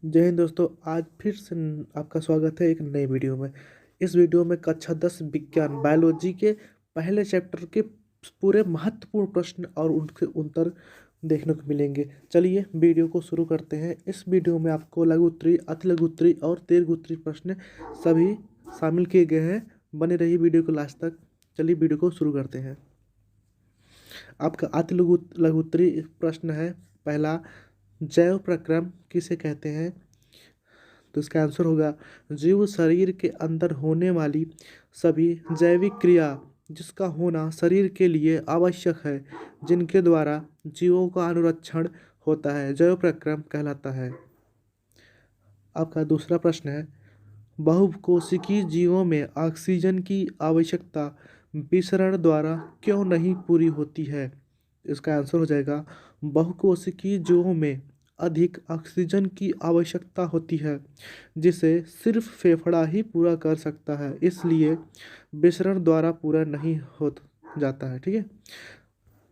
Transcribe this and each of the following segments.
जय हिंद दोस्तों। आज फिर से आपका स्वागत है एक नई वीडियो में। इस वीडियो में कक्षा 10 विज्ञान बायोलॉजी के पहले चैप्टर के पूरे महत्वपूर्ण प्रश्न और उनके उत्तर देखने को मिलेंगे। चलिए वीडियो को शुरू करते हैं। इस वीडियो में आपको लघु उत्तरीय, अति लघु उत्तरीय और दीर्घ उत्तरीय प्रश्न सभी शामिल किए गए हैं। बने रहिए वीडियो को लास्ट तक। चलिए वीडियो को शुरू करते हैं। आपका अति लघु उत्तरीय प्रश्न है पहला, जैव प्रक्रम किसे कहते हैं? तो इसका आंसर होगा जीव शरीर के अंदर होने वाली सभी जैविक क्रिया जिसका होना शरीर के लिए आवश्यक है, जिनके द्वारा जीवों का अनुरक्षण होता है, जैव प्रक्रम कहलाता है। आपका दूसरा प्रश्न है, बहुकोशिकीय जीवों में ऑक्सीजन की आवश्यकता विसरण द्वारा क्यों नहीं पूरी होती है? इसका आंसर हो जाएगा बहुकोशिकीय जीवों में अधिक ऑक्सीजन की आवश्यकता होती है, जिसे सिर्फ फेफड़ा ही पूरा कर सकता है, इसलिए विसरण द्वारा पूरा नहीं हो जाता है। ठीक है,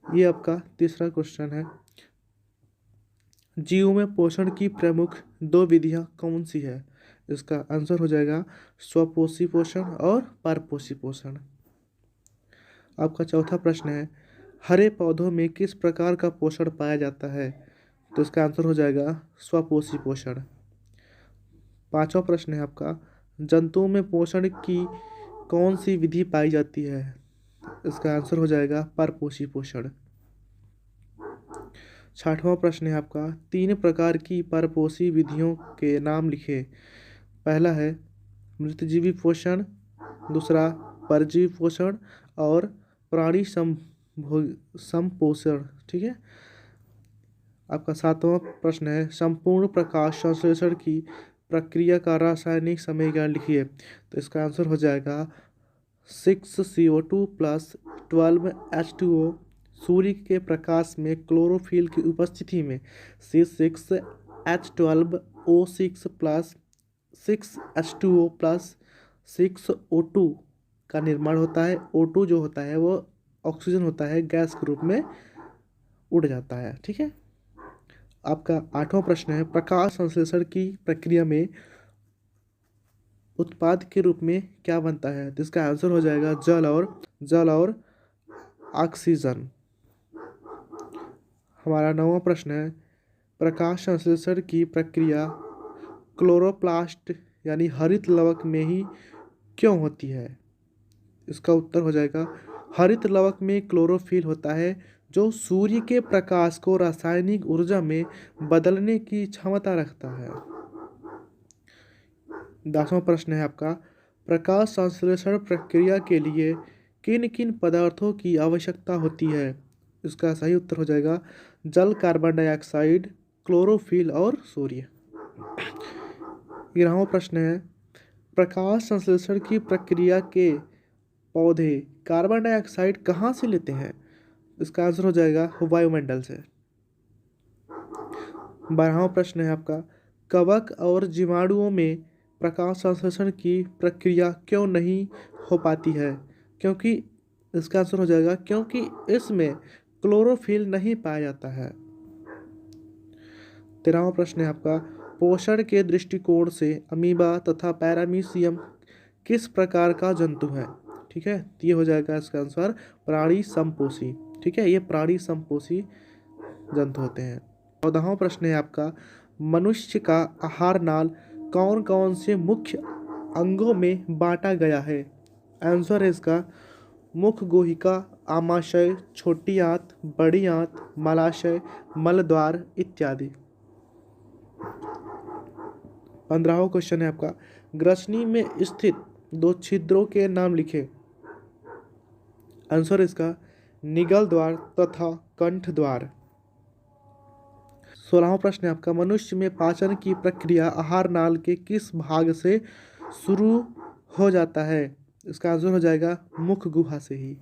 ये आपका तीसरा क्वेश्चन है, जीव में पोषण की प्रमुख दो विधियां कौन सी है? इसका आंसर हो जाएगा स्वपोषी पोषण और परपोषी पोषण। आपका चौथा प्रश्न है, हरे पौधों में किस प्रकार का पोषण पाया जाता है? तो इसका आंसर हो जाएगा स्वपोषी पोषण। पांचवा प्रश्न है आपका, जंतुओं में पोषण की कौन सी विधि पाई जाती है? इसका आंसर हो जाएगा परपोषी पोषण। छठवां प्रश्न है आपका, तीन प्रकार की परपोषी विधियों के नाम लिखे। पहला है मृतजीवी पोषण, दूसरा परजीवी पोषण और प्राणी संपोषण। ठीक है, आपका सातवां प्रश्न है, संपूर्ण प्रकाश संश्लेषण की प्रक्रिया का रासायनिक समीकरण लिखिए। तो इसका आंसर हो जाएगा 6CO2 प्लस 12H2O। सूर्य के प्रकाश में क्लोरोफिल की उपस्थिति में C6H12O6 plus 6H2O plus 6O2 का निर्माण होता है। O2 जो होता है वो ऑक्सीजन होता है, गैस के रूप में उड़ जाता है। ठीक है, आपका आठवां प्रश्न है, प्रकाश संश्लेषण की प्रक्रिया में उत्पाद के रूप में क्या बनता है? तो इसका आंसर हो जाएगा जल और ऑक्सीजन। हमारा नौवां प्रश्न है, प्रकाश संश्लेषण की प्रक्रिया क्लोरोप्लास्ट यानी हरित लवक में ही क्यों होती है? इसका उत्तर हो जाएगा हरित लवक में क्लोरोफिल होता है, जो सूर्य के प्रकाश को रासायनिक ऊर्जा में बदलने की क्षमता रखता है। 10वां प्रश्न है आपका, प्रकाश संश्लेषण प्रक्रिया के लिए किन किन पदार्थों की आवश्यकता होती है? इसका सही उत्तर हो जाएगा जल, कार्बन डाइऑक्साइड, क्लोरोफिल और सूर्य। 11वां प्रश्न है, प्रकाश संश्लेषण की प्रक्रिया के पौधे कार्बन डाइऑक्साइड कहाँ से लेते हैं? इसका आंसर हो जाएगा वायुमंडल से। 12वां प्रश्न है आपका, कवक और जीवाणुओं में प्रकाश संश्लेषण की प्रक्रिया क्यों नहीं हो पाती है? क्योंकि इसका आंसर हो जाएगा क्योंकि इसमें क्लोरोफिल नहीं पाया जाता है। 13वां प्रश्न है आपका, पोषण के दृष्टिकोण से अमीबा तथा पैरामीशियम किस प्रकार का जंतु है? ठीक है, तो ये हो जाएगा इसका आंसर प्राणी संपोषी। ठीक है, ये प्राणी संपोषी जंतु होते हैं। 14वां प्रश्न है आपका, मनुष्य का आहार नाल कौन कौन से मुख्य अंगों में बांटा गया है? आंसर है इसका मुख गुहिका, आमाशय, छोटी आंत, बड़ी आंत, मलाशय, मलद्वार इत्यादि। 15वां क्वेश्चन है आपका, ग्रसनी में स्थित दो छिद्रों के नाम लिखे। आंसर इसका निगल द्वार तथा कंठ द्वार। 16वां प्रश्न है आपका, मनुष्य में पाचन की प्रक्रिया आहार नाल के किस भाग से शुरू हो जाता है? इसका आंसर हो जाएगा मुख गुहा से ही।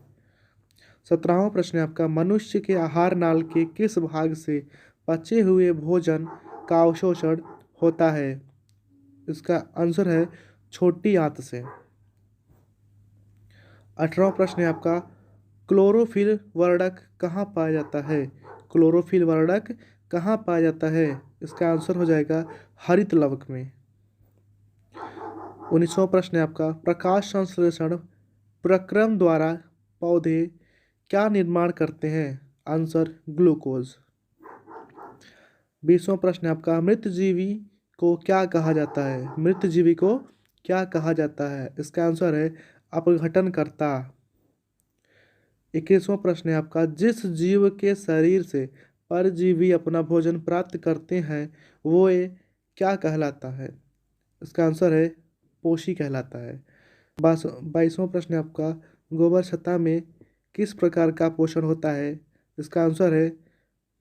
17वां प्रश्न है आपका, मनुष्य के आहार नाल के किस भाग से पचे हुए भोजन का अवशोषण होता है? इसका आंसर है छोटी आंत से। 18वां प्रश्न है आपका, क्लोरोफिल वर्णक कहाँ पाया जाता है? क्लोरोफिल वर्णक कहाँ पाया जाता है? इसका आंसर हो जाएगा हरित लवक में। 19वां प्रश्न है आपका, प्रकाश संश्लेषण प्रक्रम द्वारा पौधे क्या निर्माण करते हैं? Answer glucose. 20वां प्रश्न है आपका, मृत जीवी को क्या कहा जाता है? मृत जीवी को क्या कहा जाता है? इसका आंसर है अपघटनकर्ता। 21वां प्रश्न है आपका, जिस जीव के शरीर से परजीवी अपना भोजन प्राप्त करते हैं वो ये क्या कहलाता है? इसका आंसर है पोषी कहलाता है। 22वां प्रश्न है आपका, गोबर छत्ता में किस प्रकार का पोषण होता है? इसका आंसर है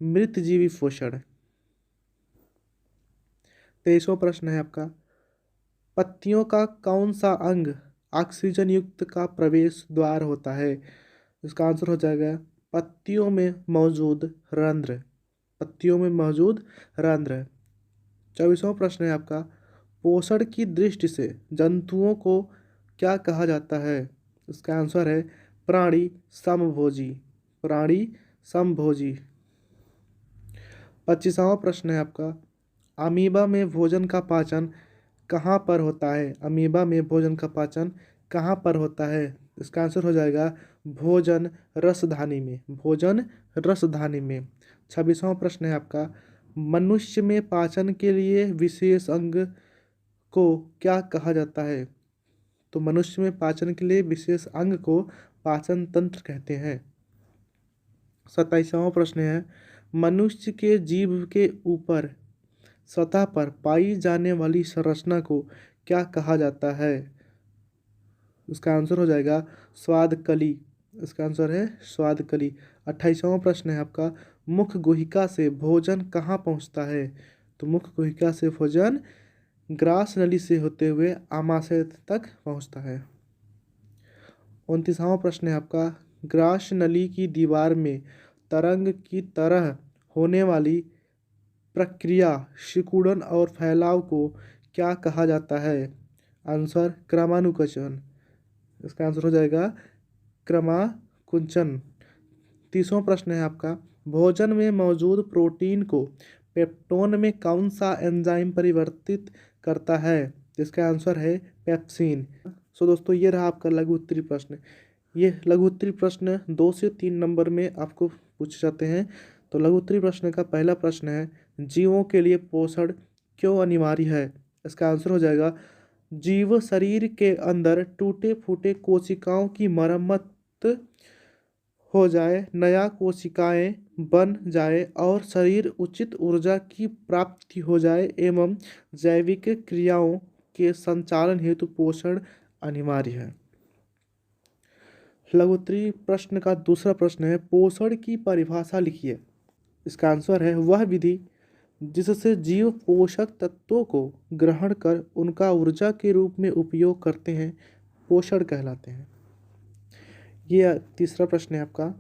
मृतजीवी पोषण। 23वां प्रश्न है आपका, पत्तियों का कौन सा अंग ऑक्सीजन युक्त का प्रवेश द्वार होता है? इसका आंसर हो जाएगा पत्तियों में मौजूद रंध्र। पत्तियों में मौजूद रंध्र। 24वां प्रश्न है आपका, पोषण की दृष्टि से जंतुओं को क्या कहा जाता है? इसका आंसर है प्राणी समभोजी। प्राणी समभोजी। 25वां प्रश्न है आपका, अमीबा में भोजन का पाचन कहाँ पर होता है? अमीबा में भोजन का पाचन कहाँ पर होता है? इसका आंसर हो जाएगा भोजन रसधानी में। भोजन रसधानी में। 26वां प्रश्न है आपका, मनुष्य में पाचन के लिए विशेष अंग को क्या कहा जाता है? तो मनुष्य में पाचन के लिए विशेष अंग को पाचन तंत्र कहते हैं। 27वां प्रश्न है, मनुष्य के जीभ के ऊपर सतह पर पाई जाने वाली संरचना को क्या कहा जाता है? उसका आंसर हो जाएगा स्वाद कली। इसका आंसर है स्वाद कली। 28वां प्रश्न है आपका, मुख गुहिका से भोजन कहाँ पहुँचता है? तो मुख गुहिका से भोजन ग्रास नली से होते हुए आमाशय तक पहुँचता है। 29वां प्रश्न है आपका, ग्रास नली की दीवार में तरंग की तरह होने वाली प्रक्रिया सिकुड़न और फैलाव को क्या कहा जाता है? आंसर क्रमानुकुंचन। इसका आंसर हो जाएगा क्रमाकुंचन। 30वां प्रश्न है आपका, भोजन में मौजूद प्रोटीन को पेप्टोन में कौन सा एंजाइम परिवर्तित करता है? इसका आंसर है पेप्सिन। सो दोस्तों, ये रहा आपका लघु उत्तरीय प्रश्न। ये लघु उत्तरीय प्रश्न 2 से 3 नंबर में आपको पूछे जाते हैं। तो लघु उत्तरीय प्रश्न का पहला प्रश्न है, जीवों के लिए पोषण क्यों अनिवार्य है? इसका आंसर हो जाएगा जीव शरीर के अंदर टूटे फूटे कोशिकाओं की मरम्मत हो जाए, नया कोशिकाएं बन जाए और शरीर उचित ऊर्जा की प्राप्ति हो जाए एवं जैविक क्रियाओं के संचालन हेतु पोषण अनिवार्य है। लघु उत्तरीय प्रश्न का दूसरा प्रश्न है, पोषण की परिभाषा लिखिए। इसका आंसर है वह विधि जिससे जीव पोषक तत्वों को ग्रहण कर उनका ऊर्जा के रूप में उपयोग करते हैं, पोषण कहलाते हैं। ये तीसरा प्रश्न है आपका,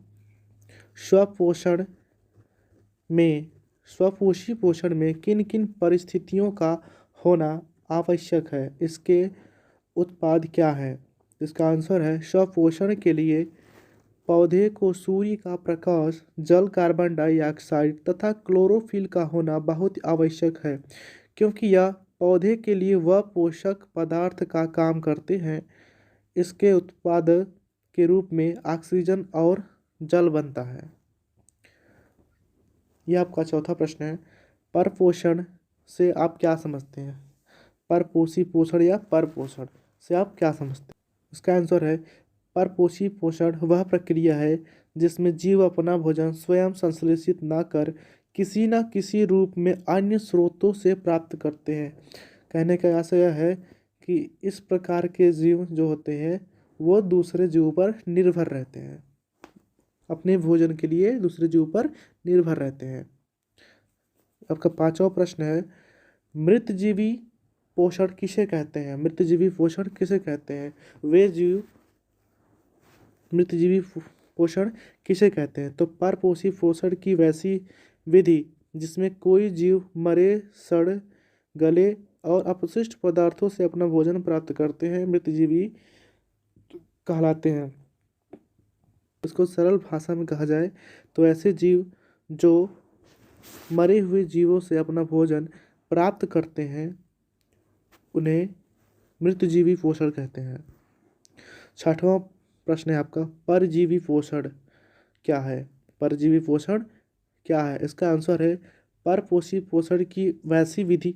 स्वपोषण में स्वपोषी पोषण में किन किन परिस्थितियों का होना आवश्यक है? इसके उत्पाद क्या है? इसका आंसर है स्वपोषण के लिए पौधे को सूर्य का प्रकाश, जल, कार्बन डाइऑक्साइड तथा क्लोरोफिल का होना बहुत आवश्यक है, क्योंकि यह पौधे के लिए वह पोषक पदार्थ का काम करते हैं। इसके उत्पाद के रूप में ऑक्सीजन और जल बनता है। यह आपका चौथा प्रश्न है, परपोषण से आप क्या समझते हैं? परपोषी पोषण या परपोषण से आप क्या समझते हैं? इसका आंसर है परपोषी पोषण वह प्रक्रिया है जिसमें जीव अपना भोजन स्वयं संश्लेषित न कर किसी न किसी रूप में अन्य स्रोतों से प्राप्त करते हैं। कहने का आशय यह है कि इस प्रकार के जीव जो होते हैं वो दूसरे जीवों पर निर्भर रहते हैं, अपने भोजन के लिए दूसरे जीवों पर निर्भर रहते हैं। आपका पांचवा प्रश्न है, मृतजीवी पोषण किसे कहते हैं? मृतजीवी पोषण किसे कहते हैं? वे जीव मृतजीवी पोषण किसे कहते हैं? तो परपोषी पोषण की वैसी विधि जिसमें कोई जीव मरे, सड़, गले और अपशिष्ट पदार्थों से अपना भोजन प्राप्त करते हैं, मृतजीवी कहलाते हैं। इसको सरल भाषा में कहा जाए तो ऐसे जीव जो मरे हुए जीवों से अपना भोजन प्राप्त करते हैं उन्हें मृतजीवी पोषण कहते हैं। 60वां प्रश्न है आपका, परजीवी पोषण क्या है? परजीवी पोषण क्या है? इसका आंसर है परपोषी पोषण की वैसी विधि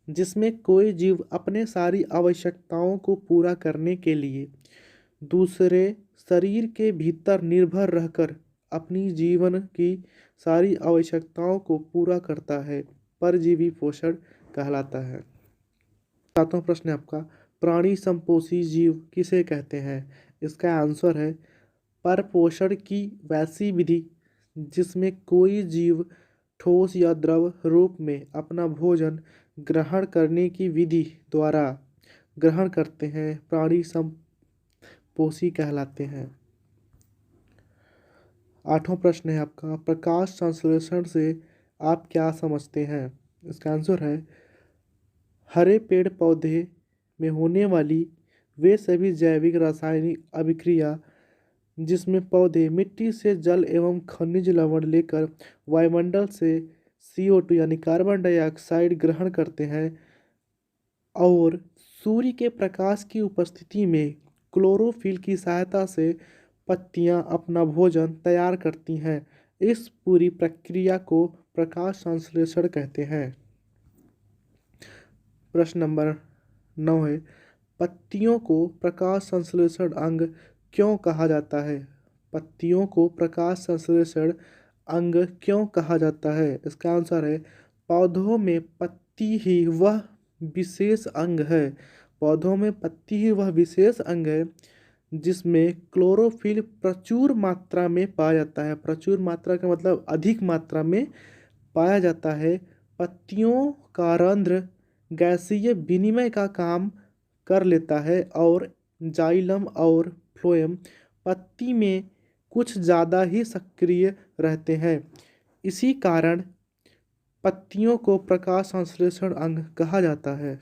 जिसमें कोई जीव अपने सारी आवश्यकताओं को पूरा करने के लिए दूसरे शरीर के भीतर निर्भर रहकर अपनी जीवन की सारी आवश्यकताओं को पूरा करता है, परजीवी पोषण कहलाता है। 7वां प्रश्न है आपका, प्राणी संपोषी जीव किसे कहते हैं? इसका आंसर है परपोषण की वैसी विधि जिसमें कोई जीव ठोस या द्रव रूप में अपना भोजन ग्रहण करने की विधि द्वारा ग्रहण करते हैं, प्राणी संपोषी कहलाते हैं। 8वां प्रश्न है आपका, प्रकाश संश्लेषण से आप क्या समझते हैं? इसका आंसर है हरे पेड़ पौधे में होने वाली वे सभी जैविक रासायनिक अभिक्रिया जिसमें पौधे मिट्टी से जल एवं खनिज लवण लेकर वायुमंडल से CO2 यानी कार्बन डाइऑक्साइड ग्रहण करते हैं और सूर्य के प्रकाश की उपस्थिति में क्लोरोफिल की सहायता से पत्तियां अपना भोजन तैयार करती हैं। इस पूरी प्रक्रिया को प्रकाश संश्लेषण कहते हैं। प्रश्न नंबर 9 है, पत्तियों को प्रकाश संश्लेषण अंग क्यों कहा जाता है? पत्तियों को प्रकाश संश्लेषण अंग क्यों कहा जाता है? इसका आंसर है पौधों में पत्ती ही वह विशेष अंग है। पौधों में पत्ती ही वह विशेष अंग है जिसमें क्लोरोफिल प्रचुर मात्रा में पाया जाता है। प्रचुर मात्रा का मतलब अधिक मात्रा में पाया जाता है। पत्तियों का रंध्र गैसीय विनिमय का काम कर लेता है और जाइलम और फ्लोएम पत्ती में कुछ ज़्यादा ही सक्रिय रहते हैं। इसी कारण पत्तियों को प्रकाश संश्लेषण अंग कहा जाता है।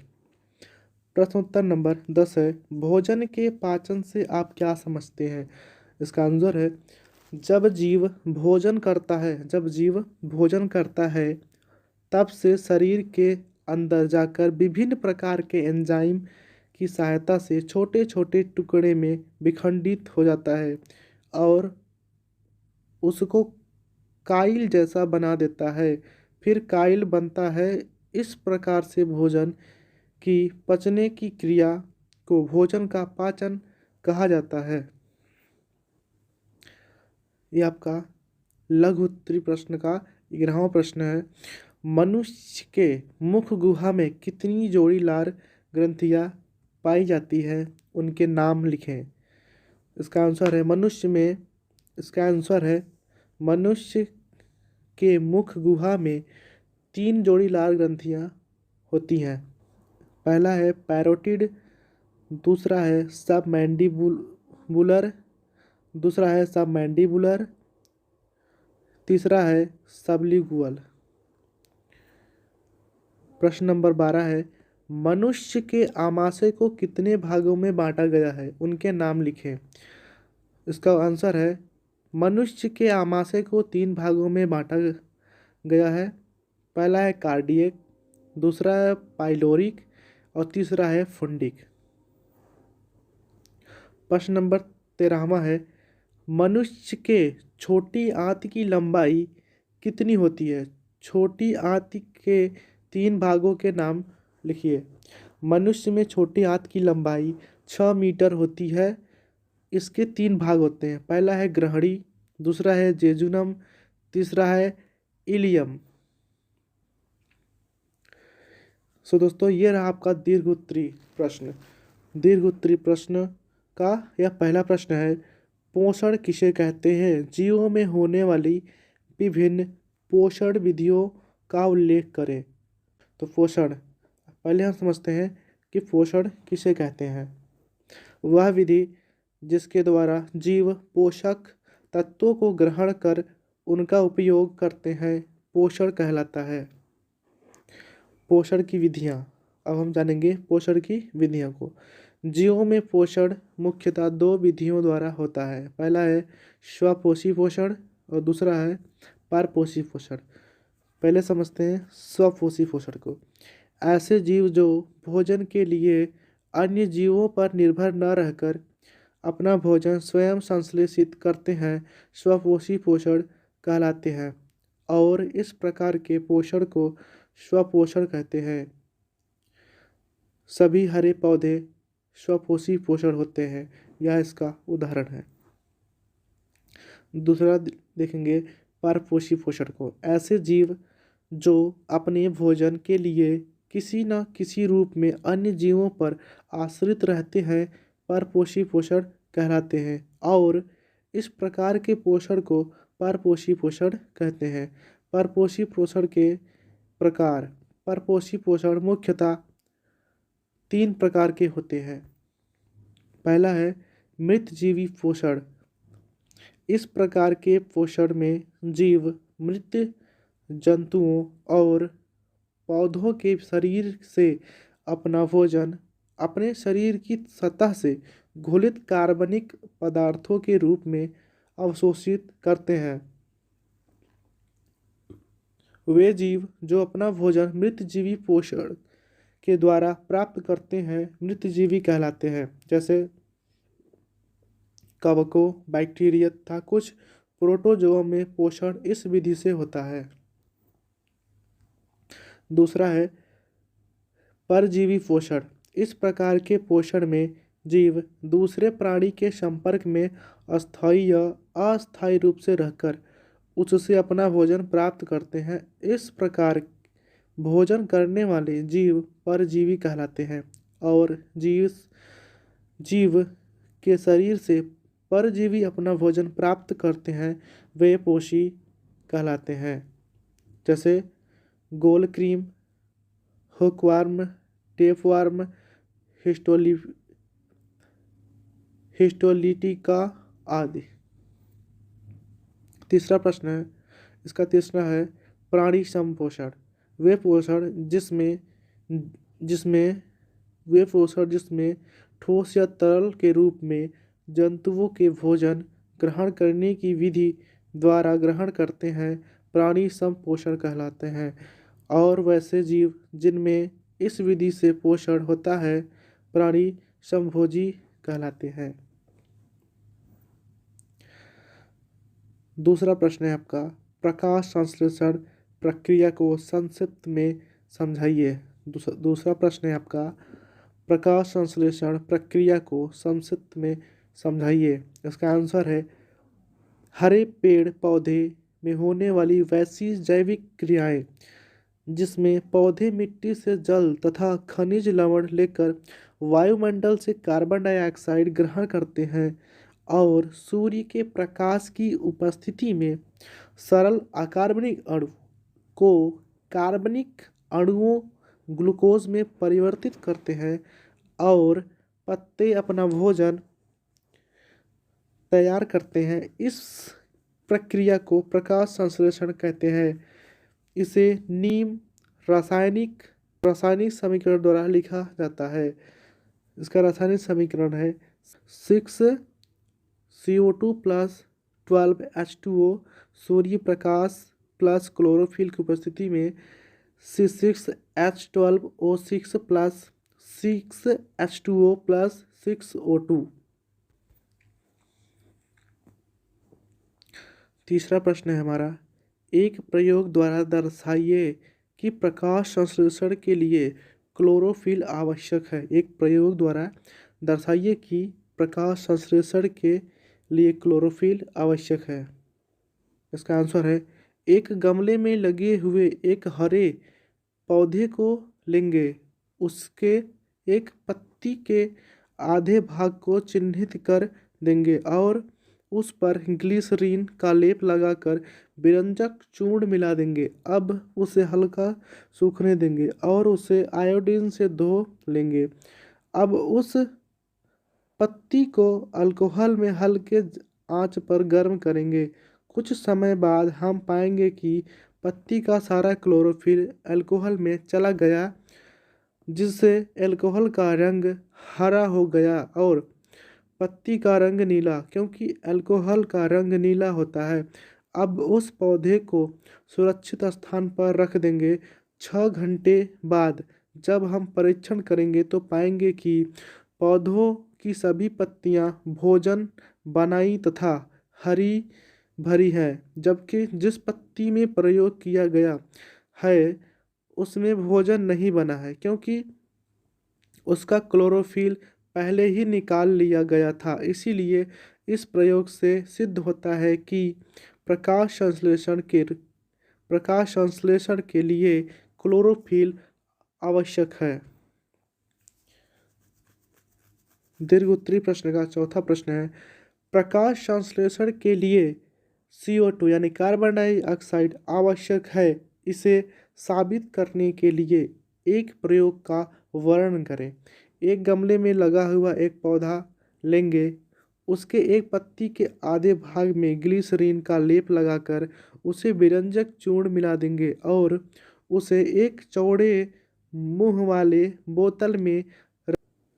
प्रश्नोत्तर नंबर 10 है, भोजन के पाचन से आप क्या समझते हैं? इसका आंसर है जब जीव भोजन करता है तब से शरीर के अंदर जाकर विभिन्न प्रकार के एंजाइम की सहायता से छोटे छोटे टुकड़े में विखंडित हो जाता है और उसको काइल जैसा बना देता है। फिर काइल बनता है। इस प्रकार से भोजन की पचने की क्रिया को भोजन का पाचन कहा जाता है। ये आपका लघु उत्तरीय प्रश्न का 11वां प्रश्न है, मनुष्य के मुख गुहा में कितनी जोड़ी लार ग्रंथियां पाई जाती है? उनके नाम लिखें। इसका आंसर है मनुष्य के मुख गुहा में 3 जोड़ी लार ग्रंथियां होती हैं। पहला है पैरोटिड, दूसरा है सबमैंडिबुलर, तीसरा है सबलिंगुअल। प्रश्न नंबर 12 है, मनुष्य के आमाशय को कितने भागों में बांटा गया है? उनके नाम लिखें। इसका आंसर है मनुष्य के आमाशय को 3 भागों में बांटा गया है। पहला है कार्डियक, दूसरा है पाइलोरिक और तीसरा है फुंडिक। प्रश्न नंबर 13वां है, मनुष्य के छोटी आंत की लंबाई कितनी होती है? छोटी आंत के 3 भागों के नाम लिखिए। मनुष्य में छोटी आंत की लंबाई 6 मीटर होती है। इसके 3 भाग होते हैं। पहला है ग्रहणी, दूसरा है जेजुनम, तीसरा है इलियम। सो दोस्तों, ये रहा आपका दीर्घ उत्तरीय प्रश्न। दीर्घ उत्तरीय प्रश्न का यह पहला प्रश्न है, पोषण किसे कहते हैं? जीवों में होने वाली विभिन्न पोषण विधियों का उल्लेख करें। तो पोषण, पहले हम समझते हैं कि पोषण किसे कहते हैं। वह विधि जिसके द्वारा जीव पोषक तत्वों को ग्रहण कर उनका उपयोग करते हैं, पोषण कहलाता है। पोषण की विधियाँ, अब हम जानेंगे पोषण की विधियों को। जीवों में पोषण मुख्यतः 2 विधियों द्वारा होता है। पहला है स्वपोषी पोषण और दूसरा है परपोषी पोषण। पहले समझते हैं स्वपोषी पोषण को। ऐसे जीव जो भोजन के लिए अन्य जीवों पर निर्भर न रहकर अपना भोजन स्वयं संश्लेषित करते हैं स्वपोषी पोषण कहलाते हैं, और इस प्रकार के पोषण को स्वपोषण कहते हैं। सभी हरे पौधे स्वपोषी पोषण होते हैं, यह इसका उदाहरण है। दूसरा देखेंगे परपोषी पोषण को। ऐसे जीव जो अपने भोजन के लिए किसी न किसी रूप में अन्य जीवों पर आश्रित रहते हैं परपोषी पोषण कहलाते हैं, और इस प्रकार के पोषण को परपोषी पोषण कहते हैं। परपोषी पोषण के प्रकार। परपोषी पोषण मुख्यतः 3 प्रकार के होते हैं। पहला है मृतजीवी पोषण। इस प्रकार के पोषण में जीव मृत जंतुओं और पौधों के शरीर से अपना भोजन अपने शरीर की सतह से घुलित कार्बनिक पदार्थों के रूप में अवशोषित करते हैं। वे जीव जो अपना भोजन मृतजीवी पोषण के द्वारा प्राप्त करते हैं मृतजीवी कहलाते हैं, जैसे कवकों, बैक्टीरिया तथा कुछ प्रोटोजोआ में पोषण इस विधि से होता है। दूसरा है परजीवी पोषण। इस प्रकार के पोषण में जीव दूसरे प्राणी के संपर्क में अस्थायी या अस्थायी रूप से रहकर उससे अपना भोजन प्राप्त करते हैं। इस प्रकार भोजन करने वाले जीव परजीवी कहलाते हैं, और जीव के शरीर से परजीवी अपना भोजन प्राप्त करते हैं वे पोषी कहलाते हैं, जैसे गोल क्रीम, हुकवर्म, टेपवर्म, हिस्टोलिटिका आदि। तीसरा प्रश्न है, इसका तीसरा है प्राणी संपोषण। वे पोषण जिसमें ठोस या तरल के रूप में जंतुओं के भोजन ग्रहण करने की विधि द्वारा ग्रहण करते हैं प्राणी संपोषण कहलाते हैं, और वैसे जीव जिनमें इस विधि से पोषण होता है प्राणी संभोजी कहलाते हैं। दूसरा प्रश्न है आपका प्रकाश संश्लेषण प्रक्रिया को संक्षिप्त में समझाइए। दूसरा प्रश्न है आपका प्रकाश संश्लेषण प्रक्रिया को संक्षिप्त में समझाइए। इसका आंसर है हरे पेड़ पौधे में होने वाली वैसी जैविक क्रियाएं जिसमें पौधे मिट्टी से जल तथा खनिज लवण लेकर वायुमंडल से कार्बन डाइऑक्साइड ग्रहण करते हैं और सूर्य के प्रकाश की उपस्थिति में सरल अकार्बनिक अणु को कार्बनिक अणुओं ग्लूकोज में परिवर्तित करते हैं, और पत्ते अपना भोजन तैयार करते हैं। इस प्रक्रिया को प्रकाश संश्लेषण कहते हैं। इसे नीम रासायनिक समीकरण द्वारा लिखा जाता है। इसका रासायनिक समीकरण है 6CO2 plus 12H2O Surya Prakash plus chlorophyll की उपस्थिति में C6H12O6 plus 6H2O plus 6O2। तीसरा प्रश्न है हमारा एक प्रयोग द्वारा दर्शाइए कि प्रकाश संश्लेषण के लिए क्लोरोफिल आवश्यक है। एक प्रयोग द्वारा दर्शाइए कि प्रकाश संश्लेषण के लिए क्लोरोफिल आवश्यक है। इसका आंसर है एक गमले में लगे हुए एक हरे पौधे को लेंगे, उसके एक पत्ती के आधे भाग को चिन्हित कर देंगे और उस पर ग्लिसरीन का लेप लगाकर विरंजक चूर्ण मिला देंगे। अब उसे हल्का सूखने देंगे और उसे आयोडीन से धो लेंगे। अब उस पत्ती को अल्कोहल में हल्के आंच पर गर्म करेंगे। कुछ समय बाद हम पाएंगे कि पत्ती का सारा क्लोरोफिल अल्कोहल में चला गया, जिससे अल्कोहल का रंग हरा हो गया और पत्ती का रंग नीला। क्योंकि अल्कोहल का रंग नीला होता है, अब उस पौधे को सुरक्षित स्थान पर रख देंगे। 6 घंटे बाद जब हम परीक्षण करेंगे तो पाएंगे कि पौधों की सभी पत्तियां भोजन बनाई तथा हरी भरी है, जबकि जिस पत्ती में प्रयोग किया गया है उसमें भोजन नहीं बना है, क्योंकि उसका क्लोरोफिल पहले ही निकाल लिया गया था। इसीलिए इस प्रयोग से सिद्ध होता है कि प्रकाश संश्लेषण के प्रकाश संश्लेषण के लिए क्लोरोफिल आवश्यक है। दीर्घ उत्तरी प्रश्न का चौथा प्रश्न है, प्रकाश संश्लेषण के लिए CO2 यानी कार्बन डाइऑक्साइड आवश्यक है। इसे साबित करने के लिए एक प्रयोग का वर्णन करें। एक गमले में लगा हुआ एक पौधा लेंगे, उसके एक पत्ती के आधे भाग में ग्लिसरीन का लेप लगाकर उसे विरंजक चूर्ण मिला देंगे और उसे एक चौड़े मुंह वाले बोतल में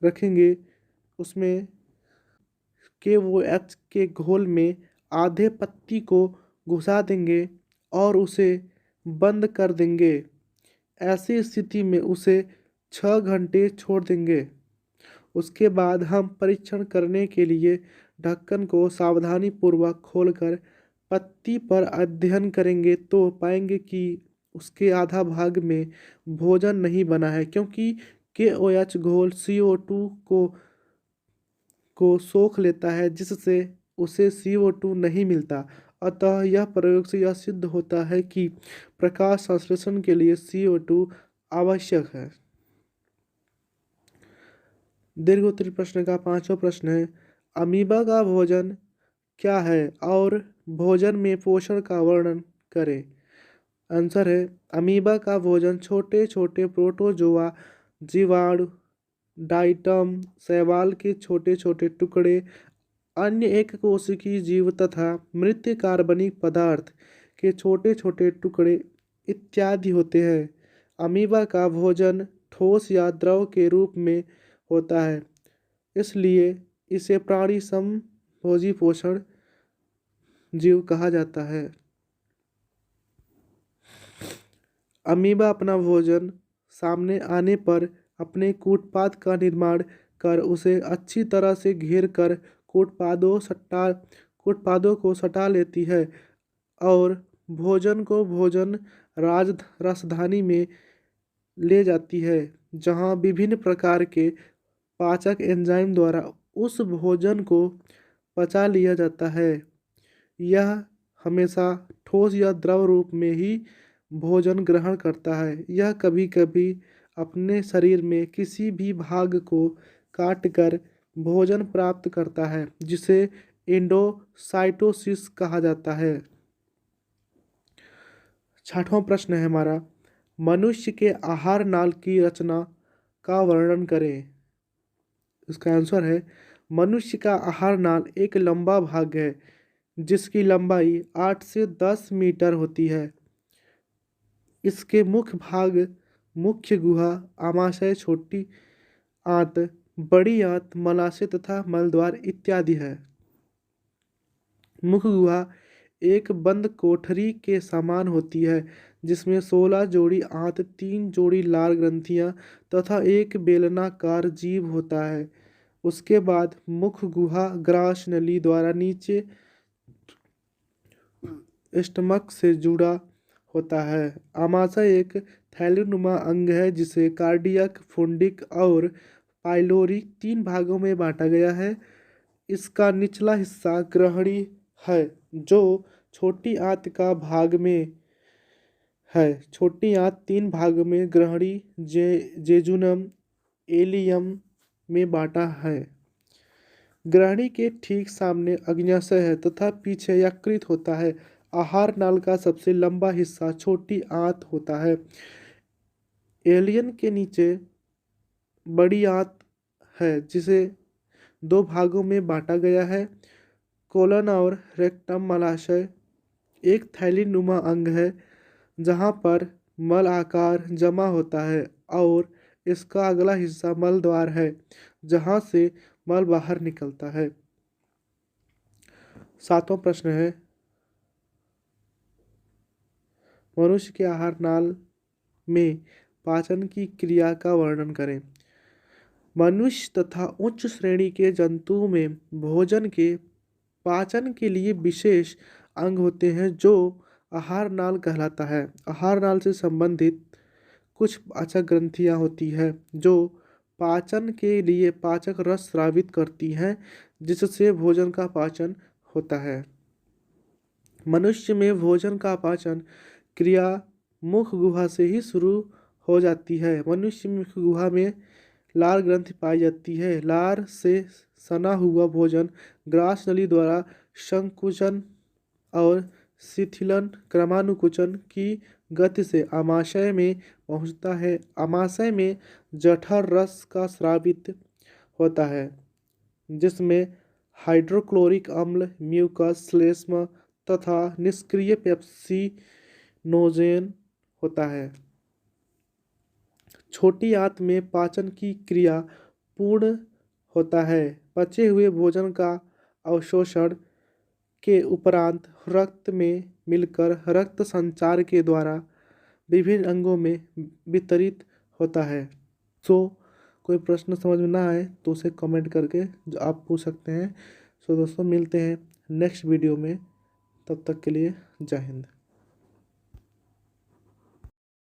रखेंगे। उसमें KOH के घोल में आधे पत्ती को घुसा देंगे और उसे बंद कर देंगे। ऐसी स्थिति में उसे 6 घंटे छोड़ देंगे। उसके बाद हम परीक्षण करने के लिए ढक्कन को सावधानीपूर्वक खोलकर पत्ती पर अध्ययन करेंगे तो पाएंगे कि उसके आधा भाग में भोजन नहीं बना है, क्योंकि KOH घोल CO2 को सोख लेता है, जिससे उसे CO2 नहीं मिलता। अतः यह प्रयोग से यह सिद्ध होता है कि प्रकाश संश्लेषण के लिए CO2 आवश्यक है। दीर्घ उत्तरी प्रश्न का पांचवा प्रश्न है, अमीबा का भोजन क्या है और भोजन में पोषण का वर्णन करें। आंसर है, अमीबा का भोजन छोटे छोटे प्रोटोजोआ, जीवाणु, डाइटम, शैवाल के छोटे छोटे टुकड़े, अन्य एक कोशिकीय जीव तथा मृत कार्बनिक पदार्थ के छोटे छोटे टुकड़े इत्यादि होते हैं। अमीबा का भोजन ठोस या द्रव के रूप में होता है, इसलिए इसे प्राणी समभोजी पोषण जीव कहा जाता है। अमीबा अपना भोजन सामने आने पर अपने कूटपाद का निर्माण कर उसे अच्छी तरह से घेर कर कूटपादों को सटा लेती है और भोजन को भोजन राजधानी में ले जाती है, जहां विभिन्न प्रकार के पाचक एंजाइम द्वारा उस भोजन को पचा लिया जाता है। यह हमेशा ठोस या द्रव रूप में ही भोजन ग्रहण करता है। यह कभी कभी अपने शरीर में किसी भी भाग को काटकर भोजन प्राप्त करता है, जिसे एंडोसाइटोसिस कहा जाता है। छठवां प्रश्न है हमारा, मनुष्य के आहार नाल की रचना का वर्णन करें। इसका आंसर है, मनुष्य का आहार नाल एक लंबा भाग है जिसकी लंबाई 8 से 10 मीटर होती है। इसके मुख्य गुहा, आमाशय, छोटी आंत, बड़ी आंत, मलाशय तथा मलद्वार इत्यादि है। मुख्य गुहा एक बंद कोठरी के समान होती है, जिसमें 16 जोड़ी आंत, 3 जोड़ी लाल ग्रंथियां तथा एक बेलनाकार जीभ होता है। उसके बाद मुख्य गुहा ग्रास नली द्वारा नीचे स्टमक से जुड़ा होता है। आमाशय एक थैलीनुमा अंग है जिसे कार्डियक, फुंडिक और पाइलोरी 3 भागों में बांटा गया है। इसका निचला हिस्सा ग्रहणी है जो छोटी आंत का भाग में है। छोटी आंत 3 भाग में ग्रहणी, जेजुनम, एलियम में बांटा है। ग्रहणी के ठीक सामने अग्न्याशय है तथा पीछे यकृत होता है। आहार नाल का सबसे लंबा हिस्सा छोटी आंत होता है। एलियन के नीचे बड़ी आंत है जिसे 2 भागों में बांटा गया है। कोलन और रेक्टम मलाशय एक थैलीनुमा अंग है जहां पर मल आकार जमा होता है और इसका अगला हिस्सा मल द्वार है जहां से मल बाहर निकलता है। सातवां प्रश्न है, मनुष्य के आहार नाल में पाचन की क्रिया का वर्णन करें। मनुष्य तथा उच्च श्रेणी के जंतुओं में भोजन के पाचन के लिए विशेष अंग होते हैं जो आहार नाल कहलाता है। आहार नाल से संबंधित कुछ पाचक ग्रंथियां होती है जो पाचन के लिए पाचक रस स्रावित करती हैं, जिससे भोजन का पाचन होता है। मनुष्य में भोजन का पाचन क्रिया मुख गुहा से ही शुरू हो जाती है। मनुष्य मुख गुहा में लार ग्रंथि पाई जाती है। लार से सना हुआ भोजन ग्रास नली द्वारा संकुचन और शिथिलन क्रमानुकुचन की गति से आमाशय में पहुंचता है। आमाशय में जठर रस का स्रावित होता है, जिसमें हाइड्रोक्लोरिक अम्ल, म्यूकस, श्लेष्मा तथा निष्क्रिय पेप्सिनोजेन होता है। छोटी आंत में पाचन की क्रिया पूर्ण होता है। पचे हुए भोजन का अवशोषण के उपरांत रक्त में मिलकर रक्त संचार के द्वारा विभिन्न अंगों में वितरित होता है। कोई प्रश्न समझ में ना आए तो उसे कमेंट करके जो आप पूछ सकते हैं। दोस्तों, मिलते हैं नेक्स्ट वीडियो में। तब तक के लिए जय हिंद।